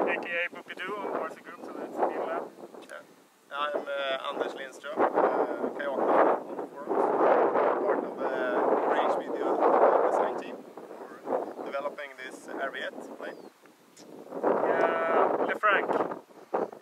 aka Boopy-Doo on RC Group, so that's the lab. Yeah. I'm Anders Lindström, kayaker on the forums, part of the RVJET design team for developing this RVJET plane. Frank.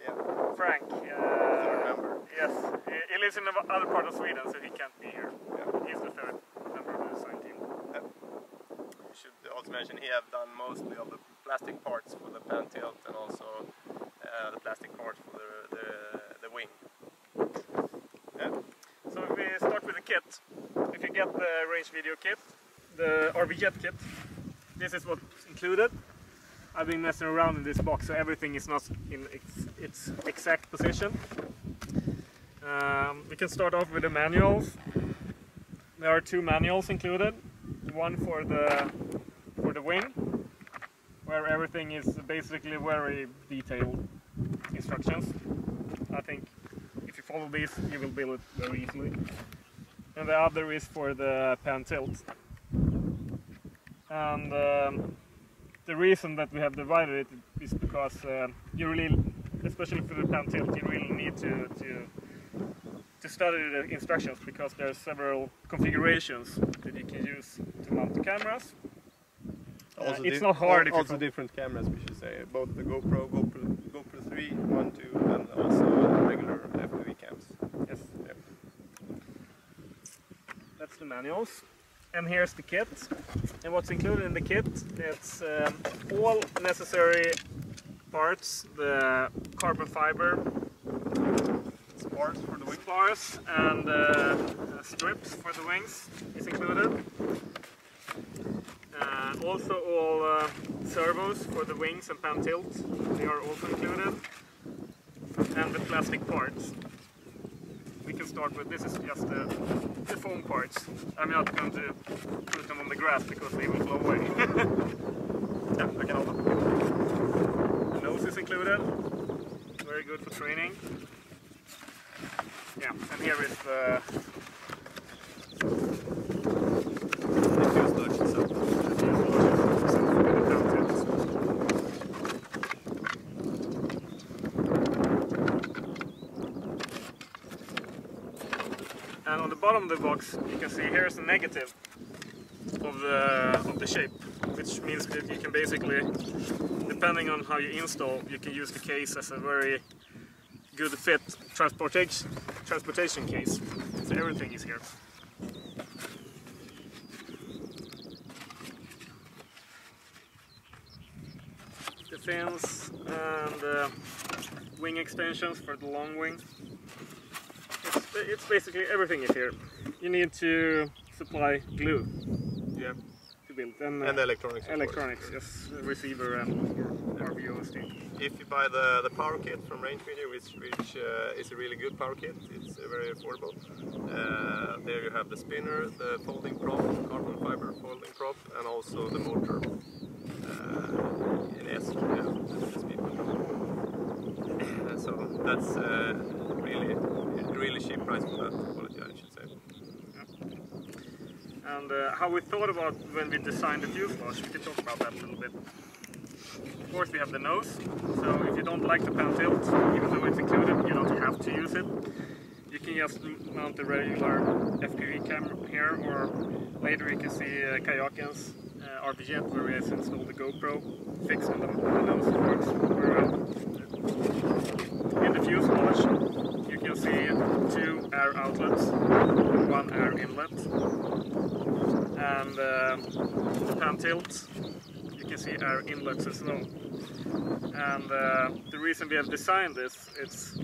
Yeah. Frank. Third member. Yes, he lives in the other part of Sweden, so he can't be here. Yeah. He's the third member of the design team. Yeah. We should also mention he have done mostly of the plastic parts for the pan tilt and also the plastic parts for the wing. Yeah. So if we start with the kit, if you get the range video kit, the RVJET kit, this is what's included. I've been messing around in this box, so everything is not in its exact position. We can start off with the manuals. There are two manuals included. One for the wing, where everything is basically very detailed instructions. I think if you follow these, you will build it very easily. And the other is for the pan tilt. And the reason that we have divided it is because you really, especially for the pan tilt, you really need to study the instructions, because there are several configurations that you can use to mount the cameras. It's not hard. Also different cameras, we should say. Both the GoPro 3, 1, 2, and also regular FPV cams. Yes. Yep. That's the manuals. And here's the kit. And what's included in the kit, it's all necessary parts, the carbon fiber Spars for the wing. Spars and strips for the wings is included. Also all servos for the wings and pan tilt, they are also included. And the plastic parts. We can start with, this is just the foam parts. I'm not going to put them on the grass because they will blow away. Yeah, I can hold them. The nose is included, very good for training. Yeah, and here is the fuel sludge itself. And on the bottom of the box, you can see here's a negative of the shape, which means that you can basically, depending on how you install, you can use the case as a very good fit transportation case. So everything is here. The fins and wing extensions for the long wing. It's basically everything is here. You need to supply glue. Yeah. To build. And the electronics. Electronics, yes. Receiver and RVOSD. If you buy the power kit from Range Media, which is a really good power kit, it's very affordable. There you have the spinner, the folding prop, carbon fiber folding prop, and also the motor in S. So that's really cheap price for that quality, I should say. Yeah. And how we thought about when we designed the fuselage, we can talk about that a little bit. Of course, we have the nose, so if you don't like the pan tilt, even though it's included, you don't have to use it. You can just mount the regular FPV camera here, or later you can see Kayaken's RVJET, where we have installed the GoPro fixed on the nose. It works very well. In the fuselage, you can see 2 air outlets and 1 air inlet. And the pan tilt, you can see air inlets as well. And the reason we have designed this, it's... You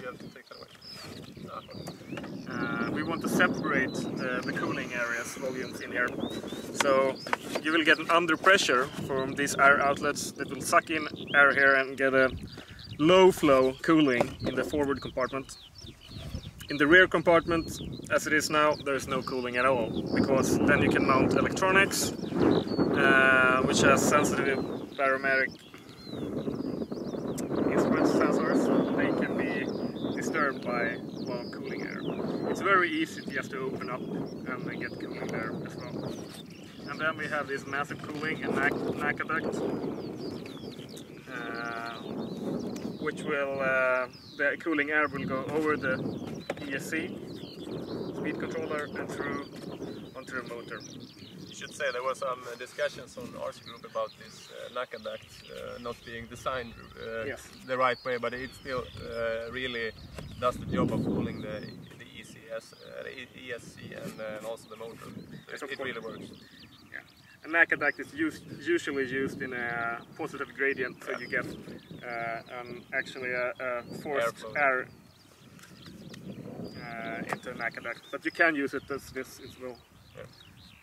have to take that away. we want to separate the cooling areas, volumes in here. So you will get an under pressure from these air outlets that will suck in air here and get a low flow cooling in the forward compartment. In the rear compartment, as it is now, there is no cooling at all, because then you can mount electronics, which has sensitive barometric instrument sensors. They can be disturbed by low cooling air. It's very easy to just to open up and get cooling there as well. And then we have this massive cooling and NACA duct. which will the cooling air will go over the ESC speed controller and through onto the motor. You should say there were some discussions on our group about this NACA duct not being designed Yes. the right way, but it still really does the job of cooling the ESC and also the motor. It really works. A NACA duct is usually used in a positive gradient, so you get actually a forced air into a NACA duct. But you can use it as this as well. Yeah.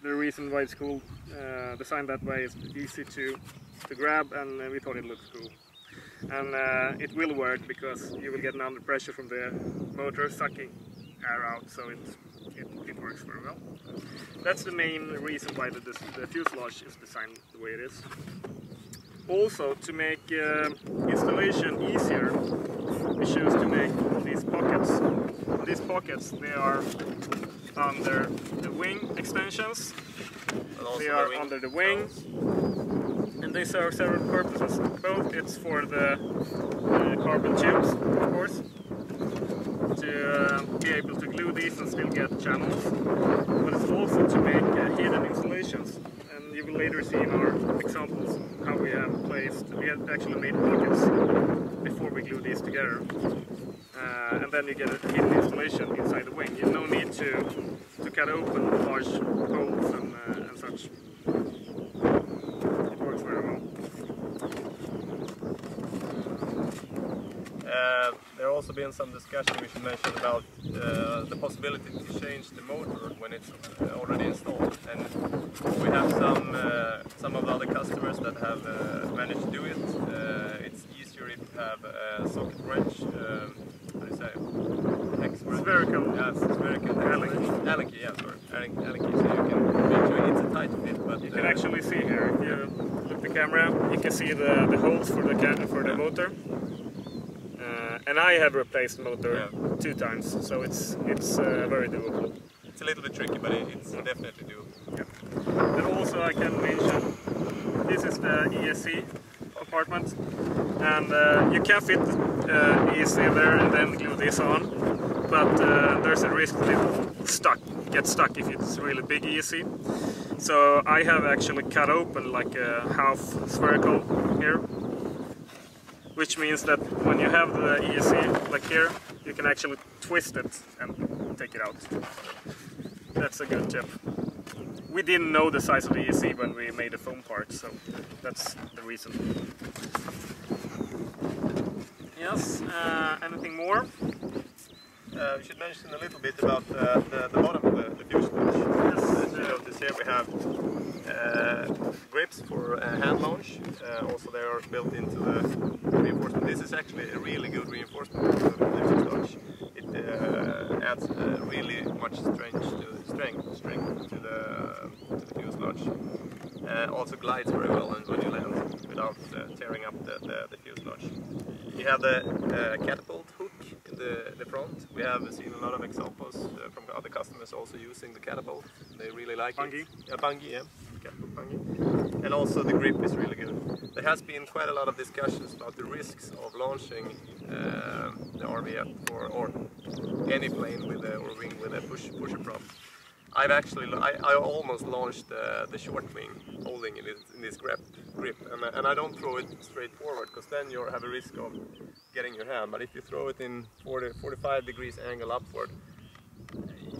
The reason why it's cool, designed that way, is easy to grab, and we thought it looks cool. And it will work because you will get an under pressure from the motor sucking air out, so it works very well. That's the main reason why the fuselage is designed the way it is. Also, to make installation easier, we choose to make these pockets. These pockets, they are under the wing extensions, they are under the wing, and they serve several purposes. Both it's for the carbon tubes, of course, to be able to glue these and still get channels, but it's also to make hidden installations. And you will later see in our examples how we have actually made pockets before we glue these together. And then you get a hidden installation inside the wing. You have no need to cut open large holes and such. It works very well. There have also been some discussion we should mention about the possibility to change the motor when it's already installed, and we have some of the other customers that have managed to do it. It's easier if you have a socket wrench, how do you say? Spherical. Yeah, spherical. Allen key, yeah, sorry. Allen key, so you can make sure it's a tight fit, but you can actually see here, if you look the camera, you can see the holes for the motor. And I have replaced the motor 2 times, so it's very doable. It's a little bit tricky, but it's definitely doable. Yeah. And also I can mention, this is the ESC compartment, and you can fit ESC there and then glue this on, but there's a risk that it will get stuck if it's really big ESC. So I have actually cut open like a half spherical here, which means that when you have the ESC like here, you can actually twist it and take it out. That's a good tip. We didn't know the size of the ESC when we made the foam part, so that's the reason. Yes, anything more? We should mention a little bit about the bottom of the fuselage. Yes. As you notice here we have grips for hand launch. Also they are built into the reinforcement. This is actually a really good reinforcement for the fuselage. It adds really much strength to the fuselage. Also glides very well when you land without tearing up the fuselage. You have the catapult hook in the front. We have seen a lot of examples from other customers also using the catapult. They really like bungee. it. Yeah, bungee, yeah. Catapult bungee. And also the grip is really good. There has been quite a lot of discussions about the risks of launching the RVJET or any plane with or wing with a pusher prop. I almost launched the short wing holding in this grip, and I don't throw it straight forward because then you have a risk of getting your hand. But if you throw it in 45 degrees angle upward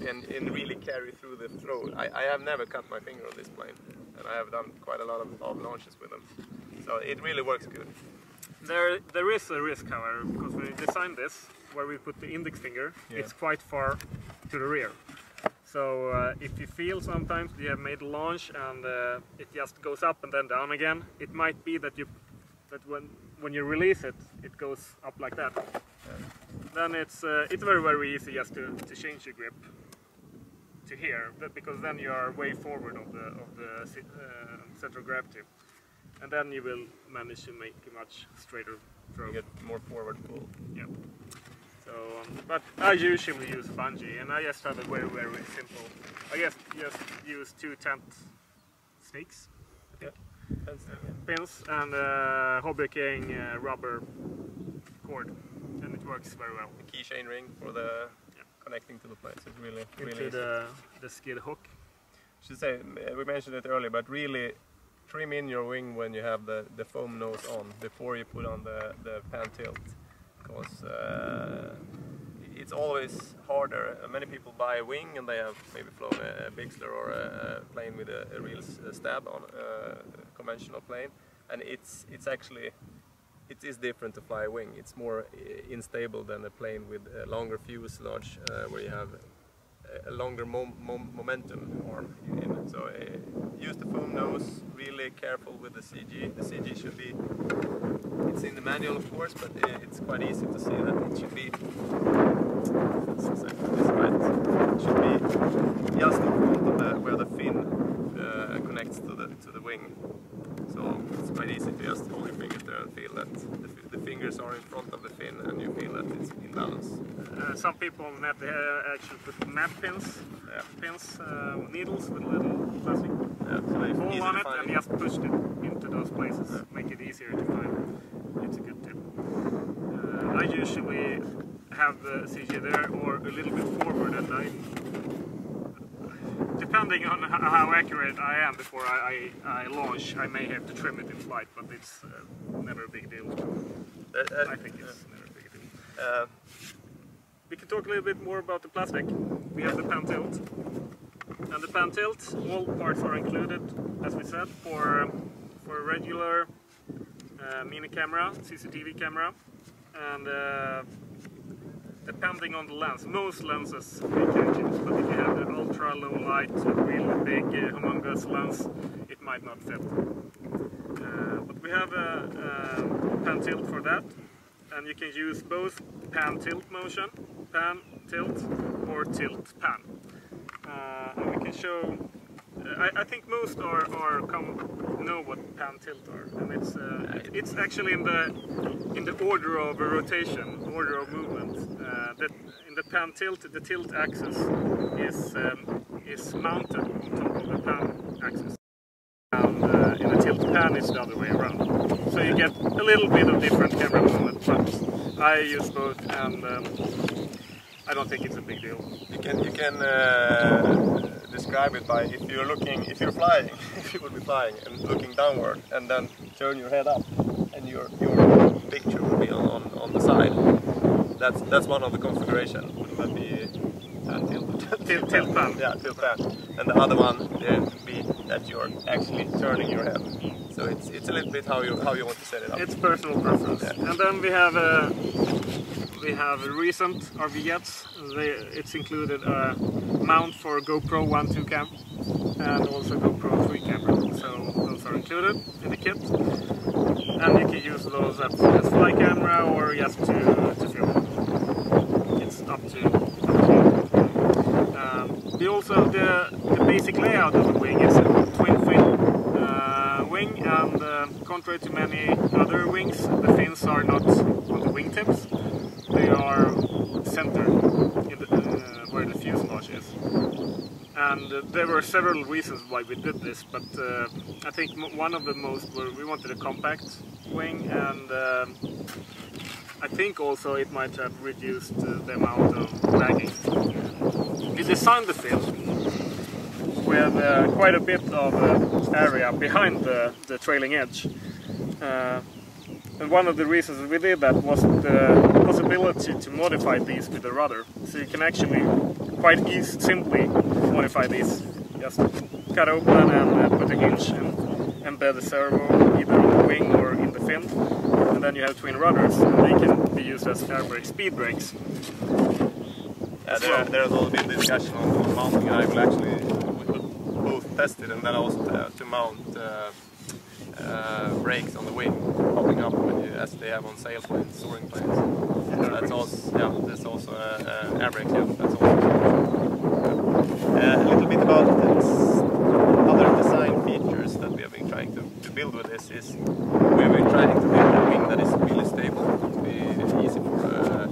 and really carry through the throw, I have never cut my finger on this plane, and I have done quite a lot of launches with them. So it really works good. There is a risk, however, because when we designed this, where we put the index finger, it's quite far to the rear. So if you feel sometimes you have made a launch and it just goes up and then down again, it might be that when you release it, it goes up like that. Then it's very easy just to change your grip to here, because then you are way forward of the center of gravity, and then you will manage to make a much straighter throw. You get more forward pull. Yeah. So, but I usually use bungee, and I just have a very simple. I just use 2 tent stakes, pins and hobby king rubber cord, and it works very well. The keychain ring for the connecting to the plates. It's really Into the skid hook. Should say we mentioned it earlier, but really trim in your wing when you have the foam nose on before you put on the pan tilt, because it's always harder. Many people buy a wing and they have maybe flown a Bixler or a plane with a real stab on a conventional plane, and it's actually it is different to fly a wing. It's more unstable than a plane with a longer fuselage where you have a longer momentum arm in it. So use the foam nose, really careful with the CG. The CG should be, it's in the manual of course, but it's quite easy to see that it should be, let's exactly this right, it should be just in front of where the fin connects to the wing. So it's quite easy to just hold your fingers there and feel that the fingers are in front of the fin and you feel that it's in balance. Some people on net they actually put map pins, needles with little plastic hole on it, and just pushed it into those places, make it easier to find. It's a good tip. I usually have the CG there or a little bit forward, and depending on how accurate I am before I launch, I may have to trim it in flight, but it's never a big deal. I think it's never a big deal. We can talk a little bit more about the plastic. We have the pan tilt. And the pan tilt, all parts are included, as we said, for a regular mini camera, CCTV camera, and depending on the lens, most lenses make changes, but if you have the ultra low light, really big, humongous lens, it might not fit. But we have a pan tilt for that, and you can use both pan tilt motion, pan tilt, or tilt pan. And we can show. I think most know what pan tilt are, and it's actually in the order of rotation, order of movement. In the pan tilt, the tilt axis is mounted on top of the pan axis, and in the tilt pan it's the other way around. So you get a little bit of different camera movement, but I use both, and I don't think it's a big deal. You can describe it by if you're flying, if you would be flying and looking downward, and then turn your head up, and your picture will be on the side. That's one of the configurations. Wouldn't that be pan tilt? Tilt pan. Yeah, tilt pan. And the other one would be that you're actually turning your head. So it's a little bit how you want to set it up. It's personal preference. Yeah. And then we have recent RVJETs. It's included a mount for GoPro 1-2 cam and also GoPro 3 camera. So those are included in the kit. And you can use those as fly camera or just to film. It's up to you. We also the basic layout of the wing is a twin fin wing, and contrary to many other wings, the fins are not on the wingtips. They are centered in where the fuselage is. And there were several reasons why we did this, but I think one of the most were we wanted a compact wing, and I think also it might have reduced the amount of dragging. We designed the fin with quite a bit of area behind the trailing edge. And one of the reasons we did that was the possibility to modify these with the rudder. So you can actually quite simply modify these. Just cut open and put a hinge and embed the servo either on the wing or in the fin. And then you have twin rudders, and they can be used as air brakes, speed brakes. Yeah, there's also been discussion on mounting. I will actually both test it and then also to mount brakes on the wing, popping up as they have on sailplanes, soaring planes. So that's also air brake. Yeah, that's also a little bit about other design features that we have been trying to build with this. Is we have been trying to build a wing that is really stable, to be easy for a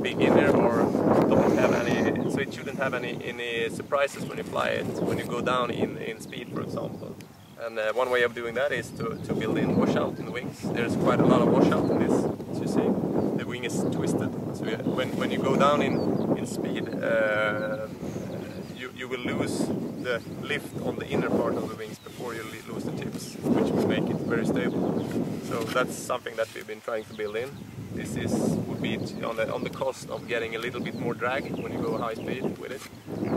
beginner or don't have any, so it shouldn't have any surprises when you fly it, when you go down in speed, for example. And one way of doing that is to build in washout in the wings. There's quite a lot of washout in this, as you see. The wing is twisted, so when you go down in speed, you will lose the lift on the inner part of the wings before you lose the tips, which will make it very stable. So that's something that we've been trying to build in. This would be on the cost of getting a little bit more drag when you go high speed with it,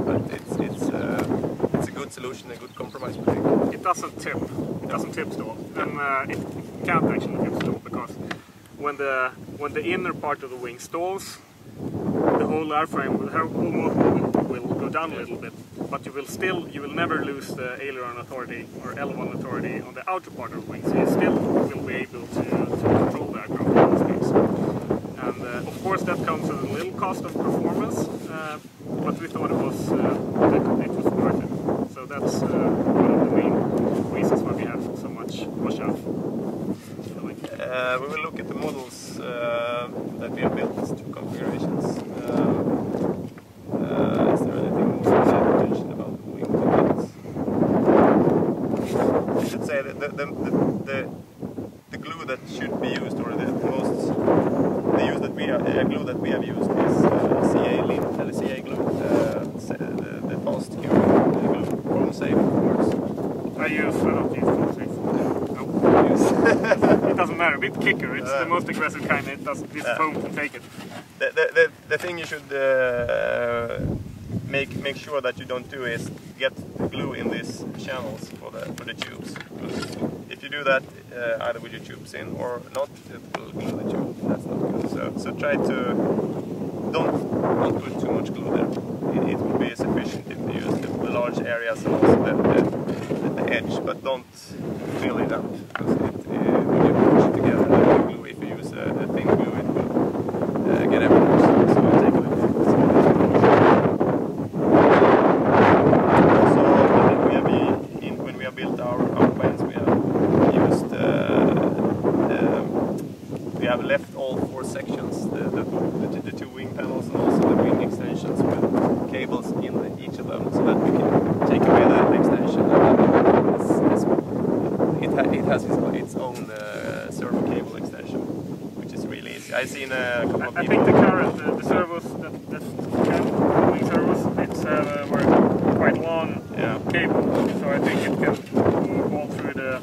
but it's a good solution, a good compromise. I think. It doesn't tip. It doesn't tip stall, and it can't actually tip stall because when the inner part of the wing stalls, the whole airframe will go down a little bit, but you will never lose the aileron authority or L1 authority on the outer part of the wing, so you still will be able to control the aircraft at speeds. And of course that comes at a little cost of performance, but we thought it was worth it. So that's one of the main reasons why we have so much washout. We will look at the models that we have built, two configurations. Is there anything more to mention about the wing tickets? I should say that the glue that should be used, or the glue that we have used is CA glue, the fast glue, chrome safe works. I don't use chrome safe. It doesn't matter, a bit kicker, it's the most aggressive kind, this foam can take it. The thing you should make sure that you don't do is get the glue in these channels for the tubes. If you do that, either with your tubes in or not, it will glue the tube. That's not good. So try to don't put too much glue there. It will be sufficient if you use the large areas and also the edge, but don't fill it up, because when you push it together, the glue, if you use a thin glue, it will get everywhere. So take a look. Also, I think when we have built our planes, we have used we have left all four sections, the two wing panels and also the wing extensions with cables in each of them, so that we can take away the extension. It has its own servo cable extension, which is really easy. I've seen a couple of people. I think the current, the servos, the wing servos, it's were quite long cable, so I think it can go all through the...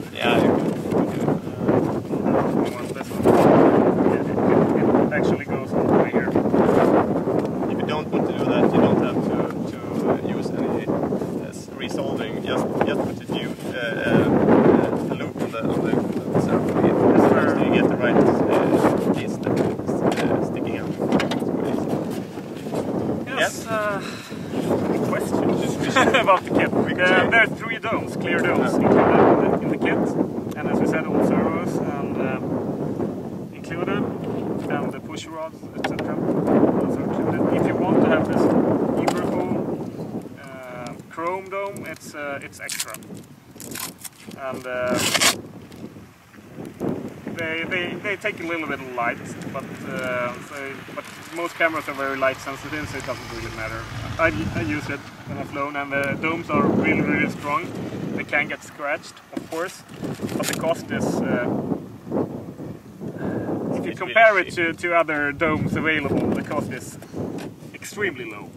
It actually goes all the way here. If you don't want to do that, you don't have to use any resoldering. Just put a new loop on the servo. So you get the right piece that is sticking out. Yes. Question about the kit. There are 3 domes, clear domes, included in the kit, and as we said, all servos and included, and the push rods, etc. also included. If you want to have this chrome dome, it's extra, and they take a little bit of light, but most cameras are very light sensitive, so it doesn't really matter. I use it when I've flown, and the domes are really strong. They can get scratched, of course, but the cost is, if you compare it to other domes available, the cost is extremely low.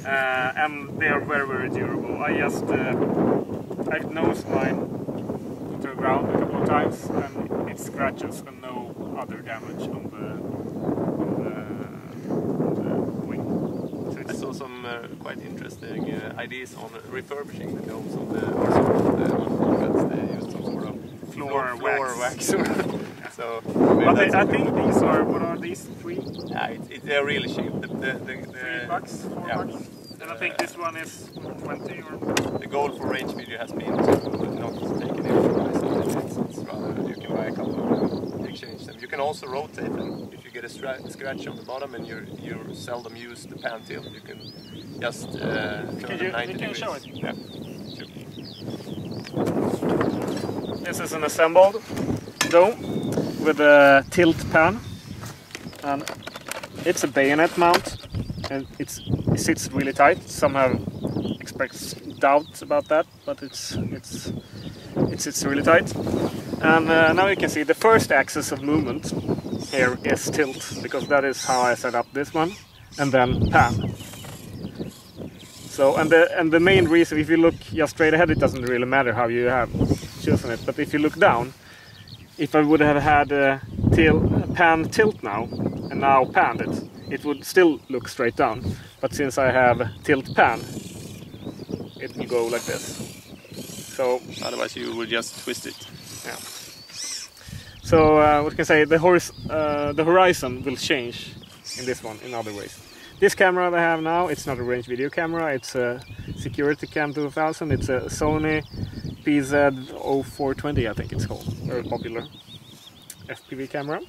And they are very durable. I've nosed mine into the ground a couple of times, and it scratches and no other damage on the wing. So I saw some quite interesting ideas on refurbishing the domes on the They used some sort of floor wax. So, but I think these are, what are these, 3? Yeah, they're really cheap. $3, $4. And I think this one is 20 or... The goal for range video has been to not take it in price. It's rather, you can buy a couple and exchange them. You can also rotate them. If you get a scratch on the bottom and you seldom use the pan tilt, you can just turn them 90 degrees. Can you show it? Yeah. Sure. This is an assembled dome with a tilt pan, and it's a bayonet mount, and it sits really tight. Some have expressed doubts about that, but it's it sits really tight. And now you can see the first axis of movement here is tilt, because that is how I set up this one, and then pan. So, and the main reason, if you look just straight ahead, it doesn't really matter how you have chosen it. But if you look down, if I would have had pan tilt now, and now panned it, it would still look straight down. But since I have tilt pan, it will go like this. So otherwise you would just twist it. yeah. So what can I say? The horizon will change in this one in other ways. This camera I have now, it's not a range video camera, it's a Security Cam 2000, it's a Sony PZ0420 I think it's called, very popular FPV camera.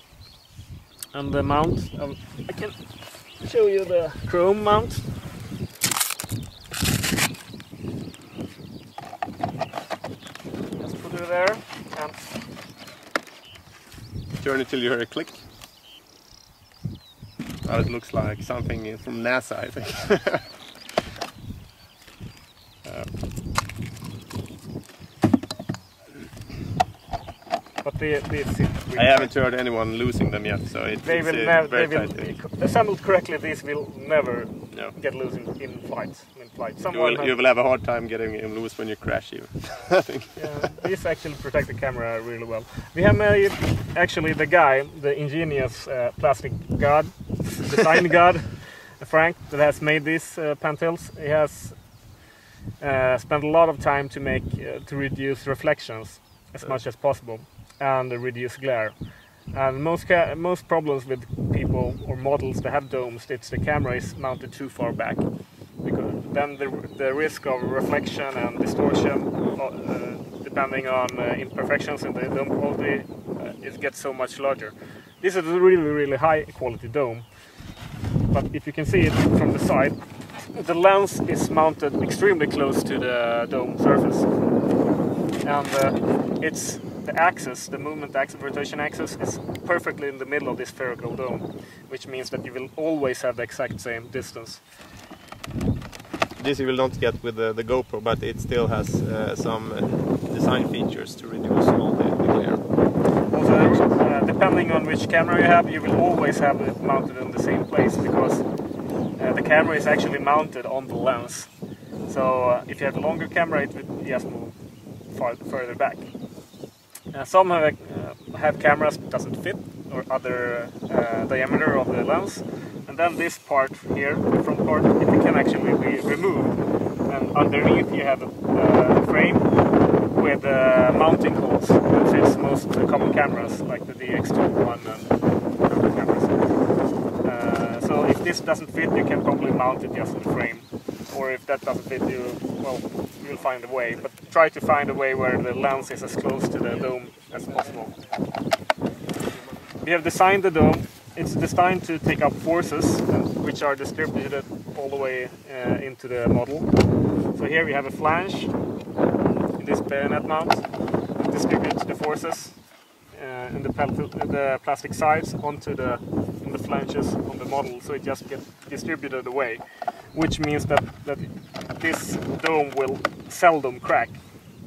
And the mount, I can show you the chrome mount. Just put it there and turn it till you hear a click. Oh, it looks like something from NASA, I think. but I haven't heard anyone losing them yet, so it's they will assembled correctly. These will never get loose in flight. You will have a hard time getting them loose when you crash, even. I think. Yeah, these actually protect the camera really well. We have made actually the ingenious plastic god, design god, Frank, that has made these pan tilts. He has spent a lot of time to reduce reflections as much as possible and reduce glare. And most problems with people or models that have domes, it's the camera is mounted too far back, because then the risk of reflection and distortion, depending on imperfections in the dome quality, it gets so much larger. This is a really high quality dome, but if you can see it from the side, the lens is mounted extremely close to the dome surface, and it's the axis, the movement axis, rotation axis, is perfectly in the middle of this spherical dome, which means that you will always have the exact same distance. This you will not get with the GoPro, but it still has some design features to reduce all the glare. Also, depending on which camera you have, you will always have it mounted in the same place, because the camera is actually mounted on the lens. So if you have a longer camera, it will just move further back. Some have cameras that doesn't fit, or other diameter of the lens, and then this part here, the front part, it can actually be removed, and underneath you have a frame with mounting holes that fits most common cameras like the DX21 and other cameras. So if this doesn't fit, you can probably mount it just in the frame, or if that doesn't fit, you'll find a way, but try to find a way where the lens is as close to the dome as possible. We have designed the dome. It's designed to take up forces, which are distributed all the way into the model. So here we have a flange in this bayonet mount. It distributes the forces in the plastic sides onto the flanges on the model, so it just gets distributed away, which means that this dome will seldom crack.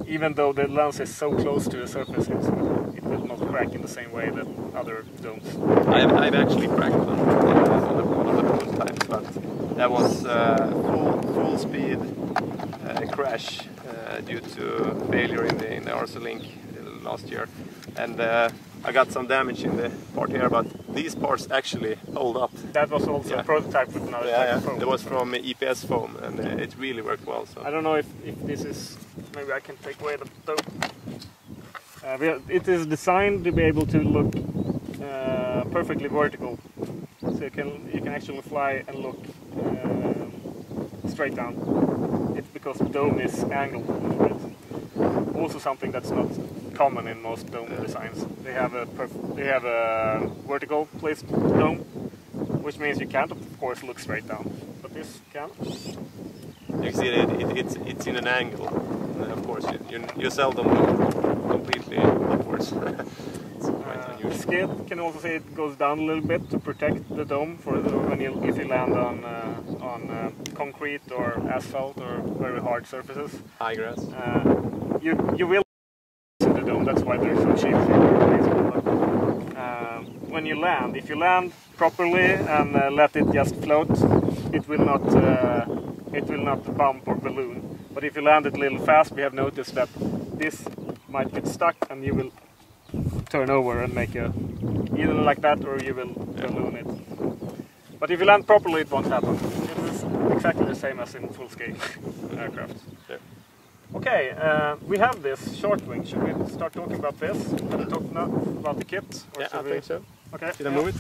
Even though the lens is so close to the surface, it will not crack in the same way that other domes. I've actually cracked one of the prototypes, but that was full speed crash due to failure in the RC Link last year, and I got some damage in the part here, but these parts actually hold up. That was also a prototype with another type of foam. It was from EPS foam, and it really worked well. So I don't know if this is, maybe I can take away the dope. It is designed to be able to look perfectly vertical, so you can actually fly and look straight down. It's because the dome is angled a little bit. Also something that's not common in most dome designs. They have a vertical placed dome, which means you can't, of course, look straight down. But this can. You see it's in an angle. Of course, you seldom look completely upwards. The skid, can also say it goes down a little bit to protect the dome if you land on concrete or asphalt or very hard surfaces. High grass. You will land. If you land properly and let it just float, it will not bump or balloon. But if you land it a little fast, we have noticed that this might get stuck and you will turn over and make a, either like that or you will balloon it. But if you land properly, it won't happen. It is exactly the same as in full-scale aircraft. Yeah. Okay, we have this short wing. Should we start talking about this? Can we talk now about the kit? Or Yeah, I we... think so. Okay. Should I move it?